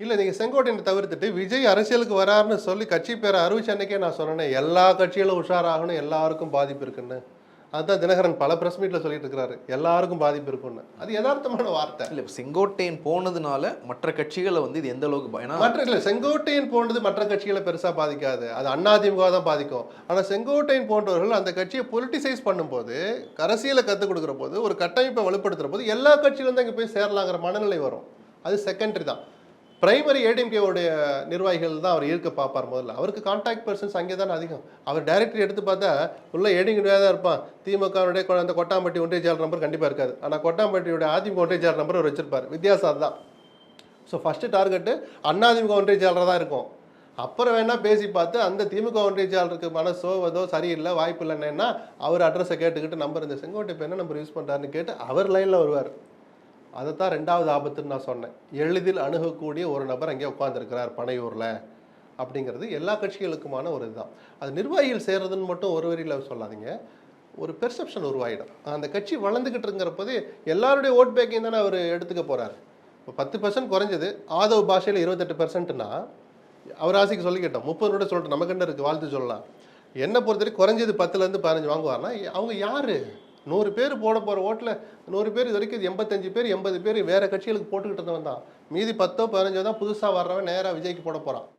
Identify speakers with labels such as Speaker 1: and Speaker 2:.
Speaker 1: இல்லை, நீங்கள் செங்கோட்டையனை தவிர்த்துட்டு விஜய் அரசியலுக்கு வராருன்னு சொல்லி கட்சி பேரை அறிவிச்ச அன்னைக்கே நான் சொன்னேன் எல்லா கட்சிகளும் உஷாராகணும், எல்லாருக்கும் பாதிப்பு இருக்குன்னு. அதுதான் தினகரன் பல பிரஸ் மீட்டில் சொல்லிட்டு இருக்கிறாரு, எல்லாருக்கும் பாதிப்பு இருக்குன்னு. அது யதார்த்தமான வார்த்தை.
Speaker 2: இல்லை, செங்கோட்டையன் போனதுனால மற்ற கட்சிகளை இது எந்த அளவுக்கு
Speaker 1: மற்ற இல்லை, செங்கோட்டையன் போனது மற்ற கட்சிகளை பெருசாக பாதிக்காது, அது அதிமுக தான் பாதிக்கும். ஆனால் செங்கோட்டையன் போன்றவர்கள் அந்த கட்சியை பொலிட்டிசைஸ் பண்ணும்போது, அரசியலை கற்றுக் கொடுக்குற போது, ஒரு கட்டமைப்பை வலுப்படுத்துகிற போது எல்லா கட்சியிலும் தான் இங்கே போய் சேரலாங்கிற மனநிலை வரும். அது செகண்டரி தான். பிரைமரி ஏடிஎம்கேவுடைய நிர்வாகிகள் தான் அவர் ஈர்க்க பார்ப்பார். முதல்ல அவருக்கு கான்டாக்ட் பர்சன்ஸ் அங்கே தானே அதிகம். அவர் டைரக்டர் எடுத்து பார்த்தா உள்ள ஏடிஎம்கே தான் இருப்பான். திமுகவுடைய அந்த கொட்டாம்பட்டி ஒன்றிய செயலர் நம்பர் கண்டிப்பாக இருக்காது. ஆனால் கொட்டாம்பட்டியோட அதிமுக ஒன்றிய செயலர் நம்பர் அவர் வச்சிருப்பார். வித்தியாசம் தான். ஸோ ஃபஸ்ட்டு டார்கெட்டு அதிமுக ஒன்றிய செயலராக தான் இருக்கும். அப்புறம் வேணால் பேசி பார்த்து அந்த திமுக ஒன்றிய செயலருக்கு மனசோ ஏதோ சரியில்லை, வாய்ப்பு இல்லைன்னா அவர் அட்ரஸை கேட்டுக்கிட்டு நம்பர் இந்த செங்கோட்டை இப்போ என்ன நம்பர் யூஸ் பண்ணுறாருன்னு கேட்டு அவர் லைனில் வருவார். அதை தான் ரெண்டாவது ஆபத்துன்னு நான் சொன்னேன். எளிதில் அணுகக்கூடிய ஒரு நபர் அங்கே உட்காந்துருக்கிறார் பனையூரில் அப்படிங்கிறது எல்லா கட்சிகளுக்குமான ஒரு இதுதான். அது நிர்வாகிகள் சேர்றதுன்னு மட்டும் ஒரு வரியில் சொல்லாதீங்க, ஒரு பெர்செப்ஷன் உருவாயிடும். அந்த கட்சி வளர்ந்துக்கிட்டு இருக்கிறப்போது எல்லாருடைய ஓட் பேக்கையும் தானே அவர் எடுத்துக்க போகிறார். இப்போ 10% குறைஞ்சது, ஆதவ் பாஷையில் 28%னா அவர் ஆசைக்கு சொல்லிக்கிட்டோம். 30 சொல்லிட்டு நமக்கு என்ன இருக்குது, வாழ்த்து சொல்லலாம். என்னை பொறுத்தவரைக்கும் குறைஞ்சது 10லேருந்து 15 வாங்குவார்னா அவங்க யார்? 100 பேர் போட போகிற ஓட்டில் 100 பேர் இது வரைக்கும் 85 பேர் 80 பேர் வேறு கட்சிகளுக்கு போட்டுக்கிட்டு இருந்தவன் தான். மீதி 10 15 தான் புதுசாக வர்றவன் நேராக விஜய்க்கு போட போகிறான்.